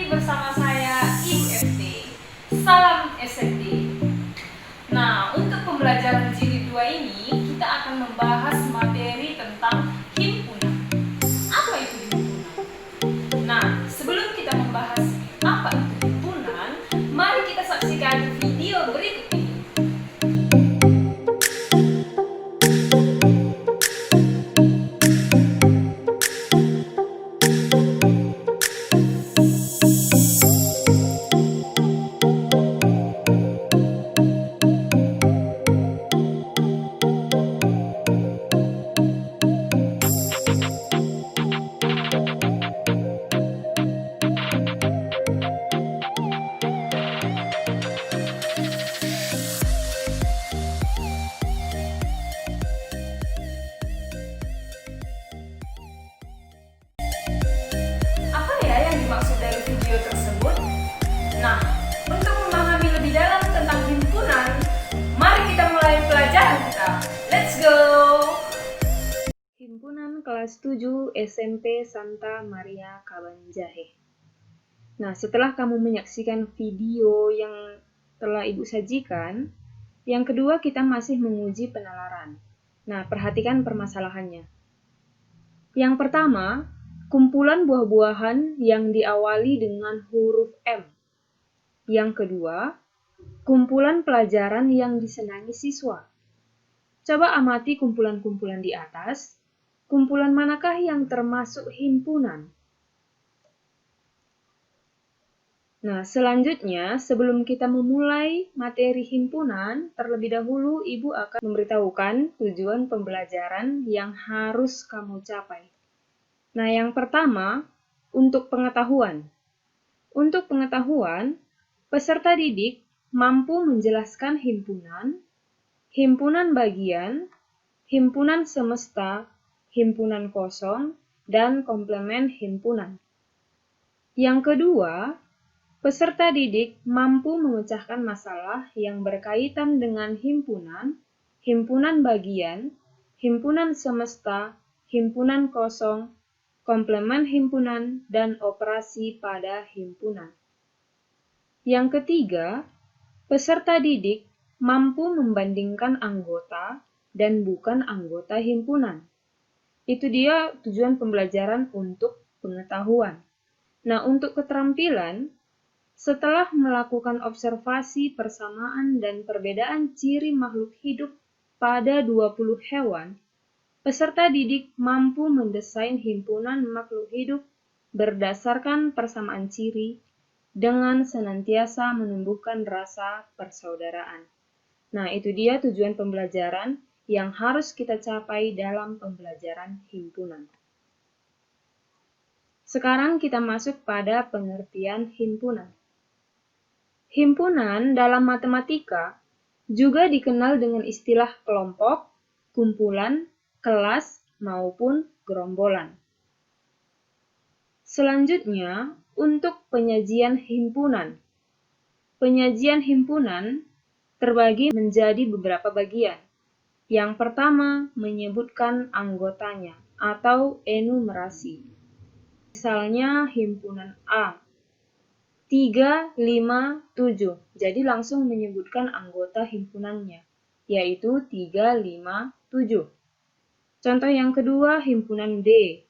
kembali bersama saya Ibu FT. Salam SMD. Nah, untuk pembelajaran jilid 2 ini kita akan membahas materi tentang himpunan. Apa itu himpunan? Nah, sebelum kita membahas apa itu himpunan, mari kita saksikan video berikut ini. Apa ya yang dimaksud dari video tersebut? Nah, untuk memahami lebih dalam tentang himpunan, mari kita mulai pelajaran kita. Let's go! Himpunan kelas 7 SMP Santa Maria Kabanjahe. Nah, setelah kamu menyaksikan video yang telah Ibu sajikan, yang kedua kita masih menguji penalaran. Nah, perhatikan permasalahannya. Yang pertama, kumpulan buah-buahan yang diawali dengan huruf M. Yang kedua, kumpulan pelajaran yang disenangi siswa. Coba amati kumpulan-kumpulan di atas. Kumpulan manakah yang termasuk himpunan? Nah, selanjutnya sebelum kita memulai materi himpunan, terlebih dahulu Ibu akan memberitahukan tujuan pembelajaran yang harus kamu capai. Nah, yang pertama, untuk pengetahuan. Untuk pengetahuan, peserta didik mampu menjelaskan himpunan, himpunan bagian, himpunan semesta, himpunan kosong, dan komplemen himpunan. Yang kedua, peserta didik mampu memecahkan masalah yang berkaitan dengan himpunan, himpunan bagian, himpunan semesta, himpunan kosong, komplemen himpunan, dan operasi pada himpunan. Yang ketiga, peserta didik mampu membandingkan anggota dan bukan anggota himpunan. Itu dia tujuan pembelajaran untuk pengetahuan. Nah, untuk keterampilan, setelah melakukan observasi persamaan dan perbedaan ciri makhluk hidup pada 20 hewan, peserta didik mampu mendesain himpunan makhluk hidup berdasarkan persamaan ciri dengan senantiasa menumbuhkan rasa persaudaraan. Nah, itu dia tujuan pembelajaran yang harus kita capai dalam pembelajaran himpunan. Sekarang kita masuk pada pengertian himpunan. Himpunan dalam matematika juga dikenal dengan istilah kelompok, kumpulan, kelas, maupun gerombolan. Selanjutnya, untuk penyajian himpunan. Penyajian himpunan terbagi menjadi beberapa bagian. Yang pertama, menyebutkan anggotanya atau enumerasi. Misalnya himpunan A, 3, 5, 7. Jadi langsung menyebutkan anggota himpunannya, yaitu 3, 5, 7. Contoh yang kedua, himpunan B,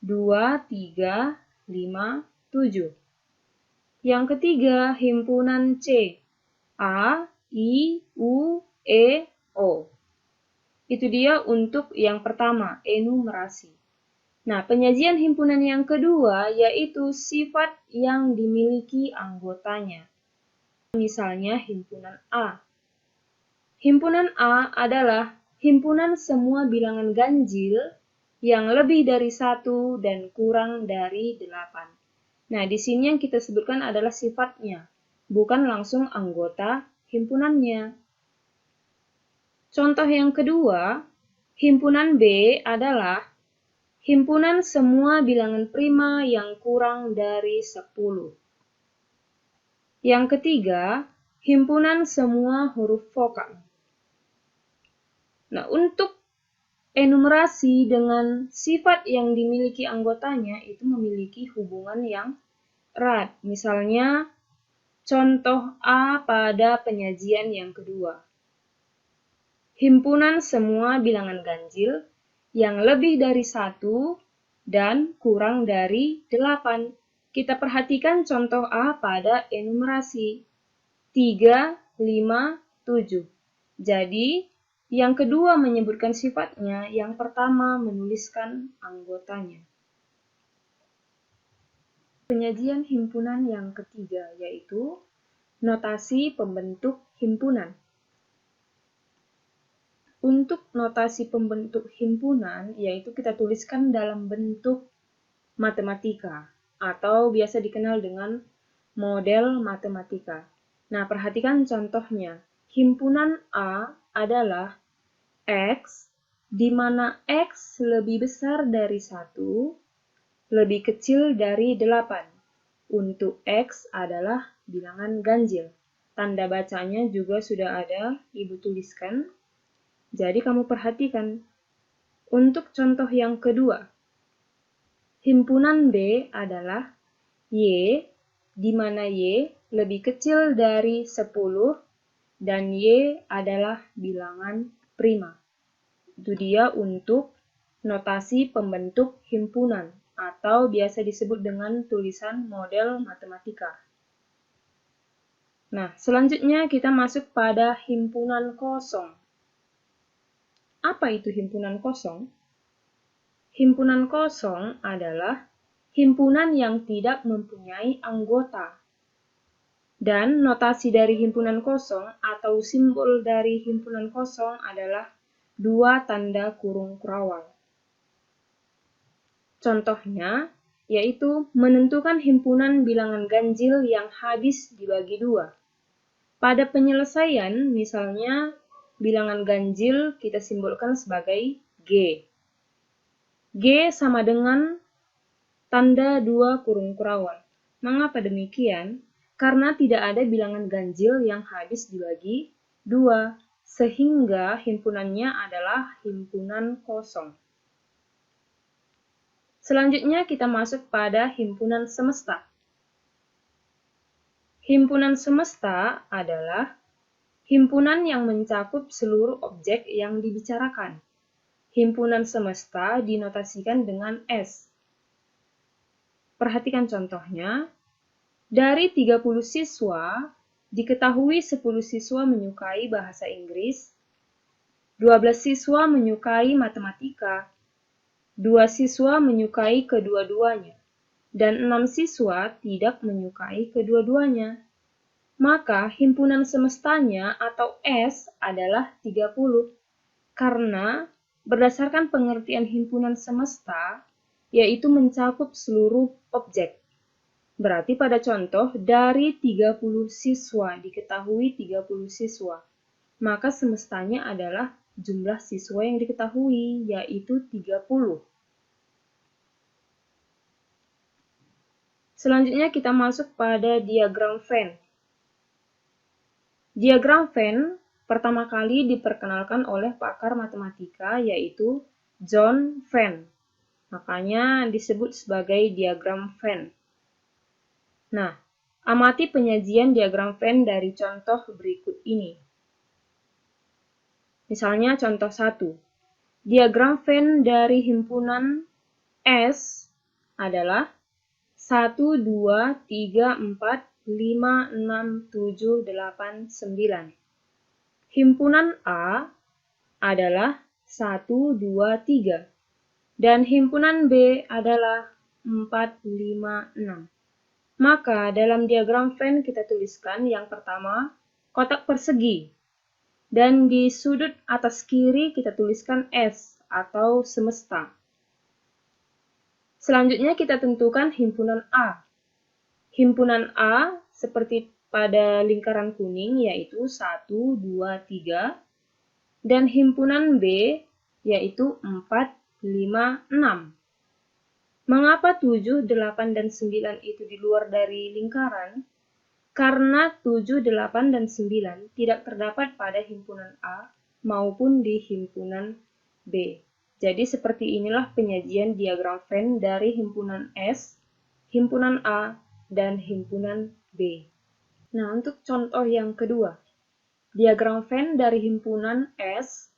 2, 3, 5, 7. Yang ketiga, himpunan C, A, I, U, E, O. Itu dia untuk yang pertama, enumerasi. Nah, penyajian himpunan yang kedua yaitu sifat yang dimiliki anggotanya. Misalnya himpunan A. Himpunan A adalah himpunan semua bilangan ganjil yang lebih dari 1 dan kurang dari 8. Nah, di sini yang kita sebutkan adalah sifatnya, bukan langsung anggota himpunannya. Contoh yang kedua, himpunan B adalah himpunan semua bilangan prima yang kurang dari 10. Yang ketiga, himpunan semua huruf vokal. Nah, untuk enumerasi dengan sifat yang dimiliki anggotanya itu memiliki hubungan yang erat. Misalnya, contoh A pada penyajian yang kedua. Himpunan semua bilangan ganjil yang lebih dari 1 dan kurang dari 8. Kita perhatikan contoh A pada enumerasi 3, 5, 7. Jadi, yang kedua menyebutkan sifatnya, yang pertama menuliskan anggotanya. Penyajian himpunan yang ketiga yaitu notasi pembentuk himpunan. Untuk notasi pembentuk himpunan, yaitu kita tuliskan dalam bentuk matematika, atau biasa dikenal dengan model matematika. Nah, perhatikan contohnya. Himpunan A adalah X, di mana X lebih besar dari 1, lebih kecil dari 8. Untuk X adalah bilangan ganjil. Tanda bacanya juga sudah ada, Ibu tuliskan. Jadi kamu perhatikan. Untuk contoh yang kedua, himpunan B adalah Y, di mana Y lebih kecil dari 10 dan Y adalah bilangan prima. Itu dia untuk notasi pembentuk himpunan atau biasa disebut dengan tulisan model matematika. Nah, selanjutnya kita masuk pada himpunan kosong. Apa itu himpunan kosong? Himpunan kosong adalah himpunan yang tidak mempunyai anggota. Dan notasi dari himpunan kosong atau simbol dari himpunan kosong adalah 2 tanda kurung kurawal. Contohnya, yaitu menentukan himpunan bilangan ganjil yang habis dibagi 2. Pada penyelesaian, misalnya, bilangan ganjil kita simbolkan sebagai G. G sama dengan tanda 2 kurung kurawal. Mengapa demikian? Karena tidak ada bilangan ganjil yang habis dibagi 2, sehingga himpunannya adalah himpunan kosong. Selanjutnya kita masuk pada himpunan semesta. Himpunan semesta adalah himpunan yang mencakup seluruh objek yang dibicarakan. Himpunan semesta dinotasikan dengan S. Perhatikan contohnya. Dari 30 siswa, diketahui 10 siswa menyukai bahasa Inggris, 12 siswa menyukai matematika, 2 siswa menyukai kedua-duanya, dan 6 siswa tidak menyukai kedua-duanya. Maka himpunan semestanya atau S adalah 30. Karena berdasarkan pengertian himpunan semesta, yaitu mencakup seluruh objek. Berarti pada contoh, dari 30 siswa diketahui 30 siswa. Maka semestanya adalah jumlah siswa yang diketahui, yaitu 30. Selanjutnya kita masuk pada diagram Venn. Diagram Venn pertama kali diperkenalkan oleh pakar matematika yaitu John Venn. Makanya disebut sebagai diagram Venn. Nah, amati penyajian diagram Venn dari contoh berikut ini. Misalnya contoh 1. Diagram Venn dari himpunan S adalah 1, 2, 3, 4, 5, 6, 7, 8, 9. Himpunan A adalah 1, 2, 3. Dan himpunan B adalah 4, 5, 6. Maka dalam diagram Venn kita tuliskan yang pertama kotak persegi. Dan di sudut atas kiri kita tuliskan S atau semesta. Selanjutnya kita tentukan himpunan A. Himpunan A seperti pada lingkaran kuning yaitu 1, 2, 3. Dan himpunan B yaitu 4, 5, 6. Mengapa 7, 8, dan 9 itu di luar dari lingkaran? Karena 7, 8, dan 9 tidak terdapat pada himpunan A maupun di himpunan B. Jadi seperti inilah penyajian diagram Venn dari himpunan S, himpunan A, dan himpunan B. Nah, untuk contoh yang kedua, diagram Venn dari himpunan S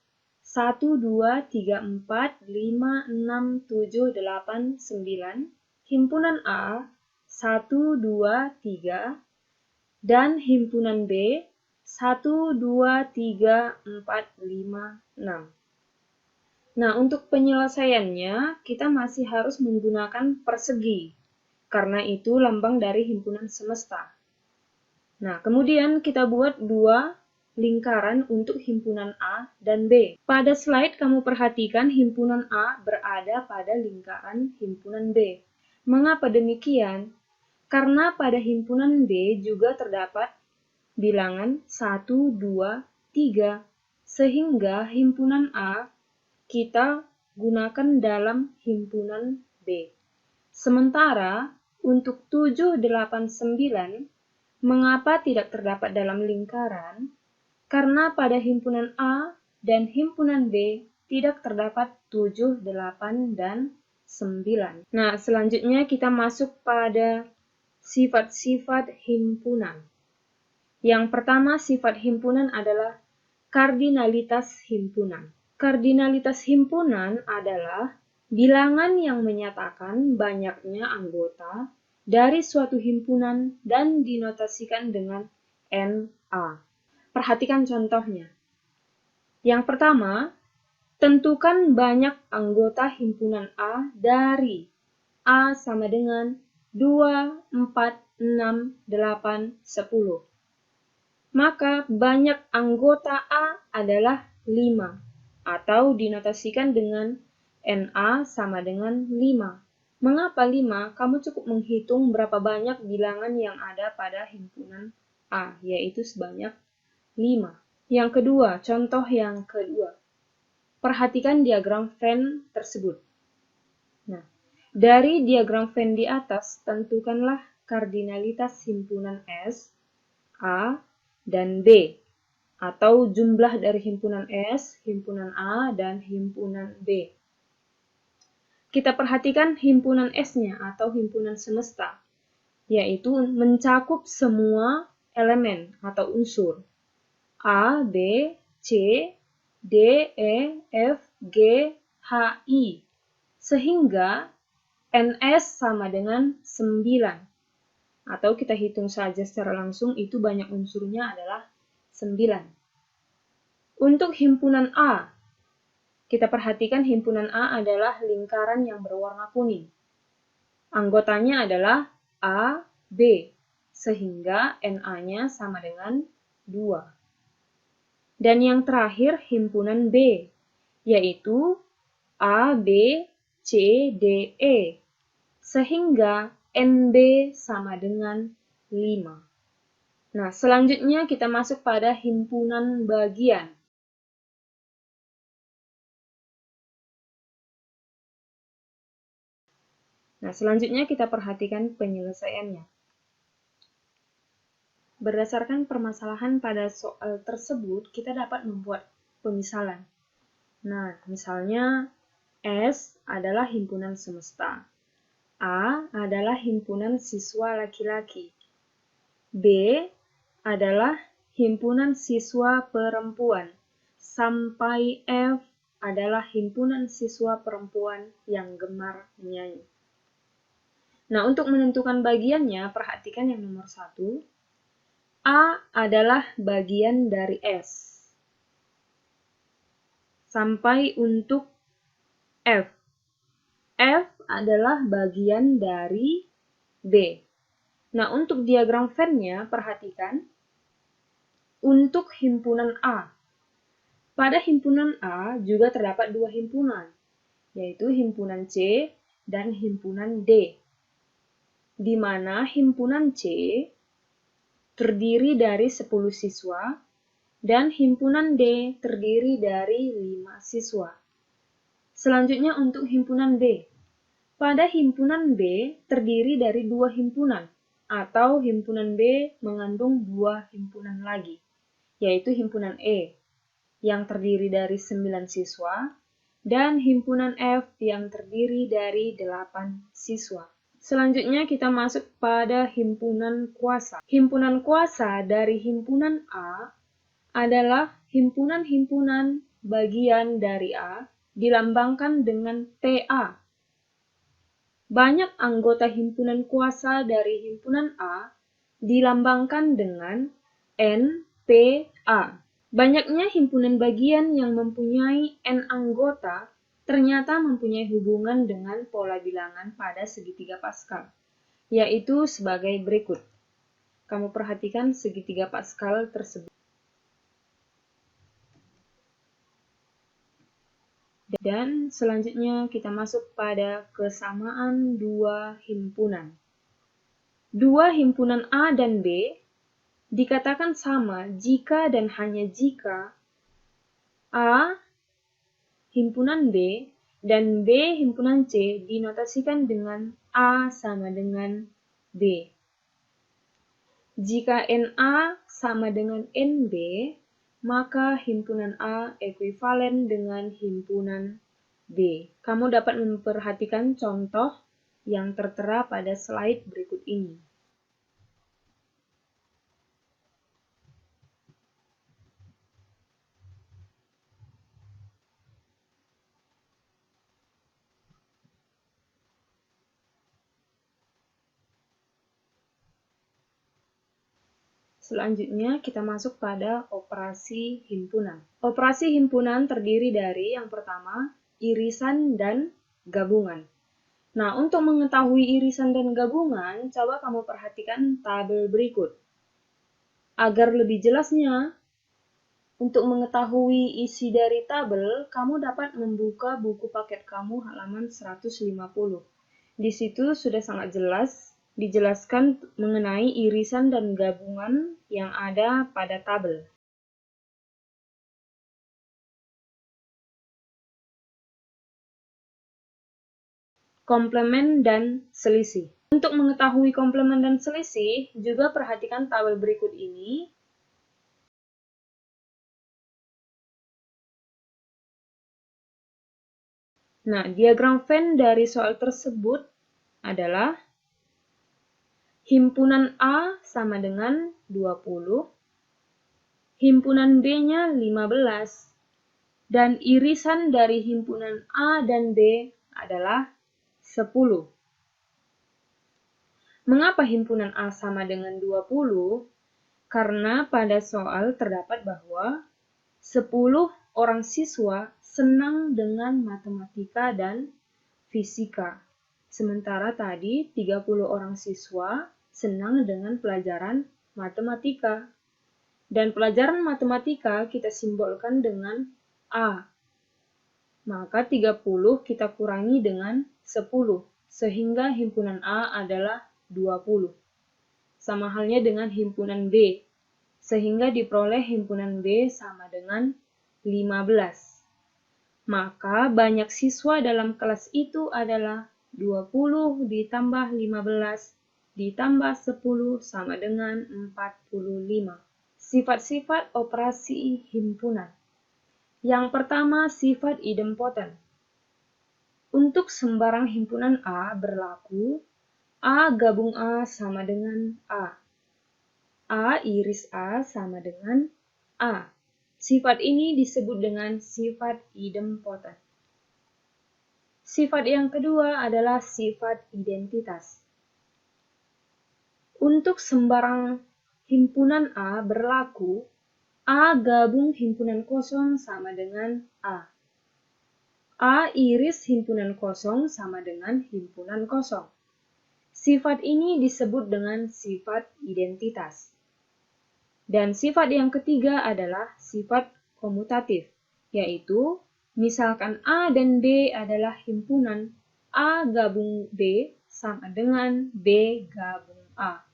1, 2, 3, 4, 5, 6, 7, 8, 9, himpunan A 1, 2, 3, dan himpunan B 1, 2, 3, 4, 5, 6. Nah, untuk penyelesaiannya, kita masih harus menggunakan persegi, karena itu lambang dari himpunan semesta. Nah, kemudian kita buat dua lingkaran untuk himpunan A dan B. Pada slide kamu perhatikan himpunan A berada pada lingkaran himpunan B. Mengapa demikian? Karena pada himpunan B juga terdapat bilangan 1, 2, 3, sehingga himpunan A kita gunakan dalam himpunan B. Sementara untuk 7, 8, 9, mengapa tidak terdapat dalam lingkaran? Karena pada himpunan A dan himpunan B tidak terdapat 7, 8, dan 9. Nah, selanjutnya kita masuk pada sifat-sifat himpunan. Yang pertama sifat himpunan adalah kardinalitas himpunan. Kardinalitas himpunan adalah bilangan yang menyatakan banyaknya anggota dari suatu himpunan dan dinotasikan dengan NA. Perhatikan contohnya. Yang pertama, tentukan banyak anggota himpunan A dari A sama dengan 2, 4, 6, 8, 10. Maka banyak anggota A adalah 5, atau dinotasikan dengan NA sama dengan 5. Mengapa 5? Kamu cukup menghitung berapa banyak bilangan yang ada pada himpunan A, yaitu sebanyak 5. Yang kedua, contoh yang kedua. Perhatikan diagram Venn tersebut. Nah, dari diagram Venn di atas, tentukanlah kardinalitas himpunan S, A, dan B, atau jumlah dari himpunan S, himpunan A, dan himpunan B. Kita perhatikan himpunan S-nya atau himpunan semesta, yaitu mencakup semua elemen atau unsur A, B, C, D, E, F, G, H, I, sehingga NS sama dengan 9. Atau kita hitung saja secara langsung, itu banyak unsurnya adalah 9. Untuk himpunan A, kita perhatikan himpunan A adalah lingkaran yang berwarna kuning. Anggotanya adalah A, B, sehingga NA-nya sama dengan 2. Dan yang terakhir himpunan B, yaitu A, B, C, D, E, sehingga NB sama dengan 5. Nah, selanjutnya kita masuk pada himpunan bagian. Nah, selanjutnya kita perhatikan penyelesaiannya. Berdasarkan permasalahan pada soal tersebut, kita dapat membuat pemisalan. Nah, misalnya S adalah himpunan semesta. A adalah himpunan siswa laki-laki. B adalah himpunan siswa perempuan. Sampai F adalah himpunan siswa perempuan yang gemar menyanyi. Nah, untuk menentukan bagiannya, perhatikan yang nomor 1. A adalah bagian dari S. Sampai untuk F. F adalah bagian dari B. Nah, untuk diagram Venn-nya, perhatikan. Untuk himpunan A. Pada himpunan A juga terdapat dua himpunan, yaitu himpunan C dan himpunan D. Di mana himpunan C terdiri dari 10 siswa dan himpunan D terdiri dari 5 siswa. Selanjutnya untuk himpunan B. Pada himpunan B terdiri dari 2 himpunan, atau himpunan B mengandung 2 himpunan lagi, yaitu himpunan E yang terdiri dari 9 siswa dan himpunan F yang terdiri dari 8 siswa. Selanjutnya kita masuk pada himpunan kuasa. Himpunan kuasa dari himpunan A adalah himpunan-himpunan bagian dari A dilambangkan dengan TA. Banyak anggota himpunan kuasa dari himpunan A dilambangkan dengan NPA. Banyaknya himpunan bagian yang mempunyai N anggota ternyata mempunyai hubungan dengan pola bilangan pada segitiga Pascal, yaitu sebagai berikut. Kamu perhatikan segitiga Pascal tersebut. Dan selanjutnya kita masuk pada kesamaan dua himpunan. Dua himpunan A dan B dikatakan sama jika dan hanya jika A himpunan B dan B himpunan C dinotasikan dengan A sama dengan B. Jika NA sama dengan NB, maka himpunan A ekuivalen dengan himpunan B. Kamu dapat memperhatikan contoh yang tertera pada slide berikut ini. Selanjutnya kita masuk pada operasi himpunan. Operasi himpunan terdiri dari yang pertama, irisan dan gabungan. Nah, untuk mengetahui irisan dan gabungan, coba kamu perhatikan tabel berikut. Agar lebih jelasnya, untuk mengetahui isi dari tabel, kamu dapat membuka buku paket kamu halaman 150. Di situ sudah sangat jelas dijelaskan mengenai irisan dan gabungan yang ada pada tabel. Komplement dan selisih. Untuk mengetahui komplement dan selisih, juga perhatikan tabel berikut ini. Nah, diagram Venn dari soal tersebut adalah himpunan A sama dengan 20, himpunan B-nya 15, dan irisan dari himpunan A dan B adalah 10. Mengapa himpunan A sama dengan 20? Karena pada soal terdapat bahwa 10 orang siswa senang dengan matematika dan fisika. Sementara tadi 30 orang siswa senang dengan pelajaran matematika. Dan pelajaran matematika kita simbolkan dengan A. Maka 30 kita kurangi dengan 10, sehingga himpunan A adalah 20. Sama halnya dengan himpunan B, sehingga diperoleh himpunan B sama dengan 15. Maka banyak siswa dalam kelas itu adalah 20 ditambah 15 ditambah 10 sama dengan 45. Sifat-sifat operasi himpunan. Yang pertama, sifat idempoten. Untuk sembarang himpunan A berlaku A gabung A sama dengan A. A iris A sama dengan A. Sifat ini disebut dengan sifat idempoten. Sifat yang kedua adalah sifat identitas. Untuk sembarang himpunan A berlaku A gabung himpunan kosong sama dengan A. A iris himpunan kosong sama dengan himpunan kosong. Sifat ini disebut dengan sifat identitas. Dan sifat yang ketiga adalah sifat komutatif, yaitu misalkan A dan B adalah himpunan, A gabung B sama dengan B gabung A.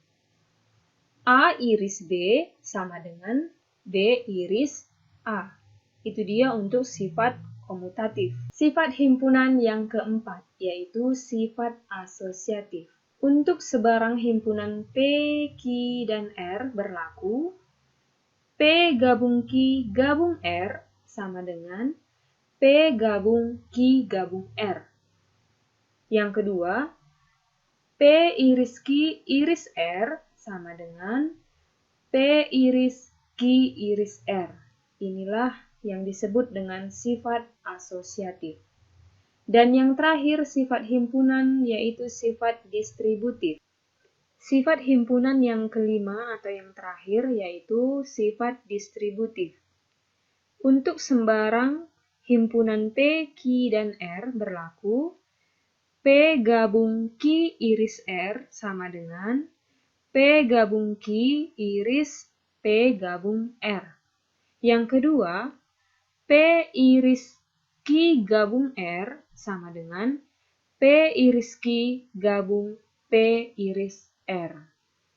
A iris B sama dengan B iris A. Itu dia untuk sifat komutatif. Sifat himpunan yang keempat, yaitu sifat asosiatif. Untuk sebarang himpunan P, Q, dan R berlaku P gabung Q gabung R sama dengan P gabung Q gabung R. Yang kedua, P iris Q iris R sama dengan P iris Q iris R. Inilah yang disebut dengan sifat asosiatif. Dan yang terakhir sifat himpunan yaitu sifat distributif. Sifat himpunan yang kelima atau yang terakhir yaitu sifat distributif. Untuk sembarang himpunan P, Q, dan R berlaku P gabung Q iris R sama dengan P gabung Q iris P gabung R. Yang kedua, P iris Q gabung R sama dengan P iris Q gabung P iris R.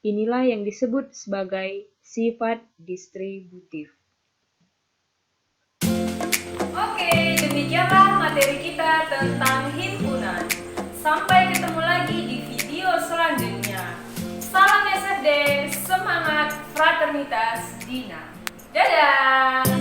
Inilah yang disebut sebagai sifat distributif. Oke, demikianlah materi kita tentang himpunan. Sampai ketemu lagi di video selanjutnya. Salam SFD, semangat fraternitas Dina. Dadah!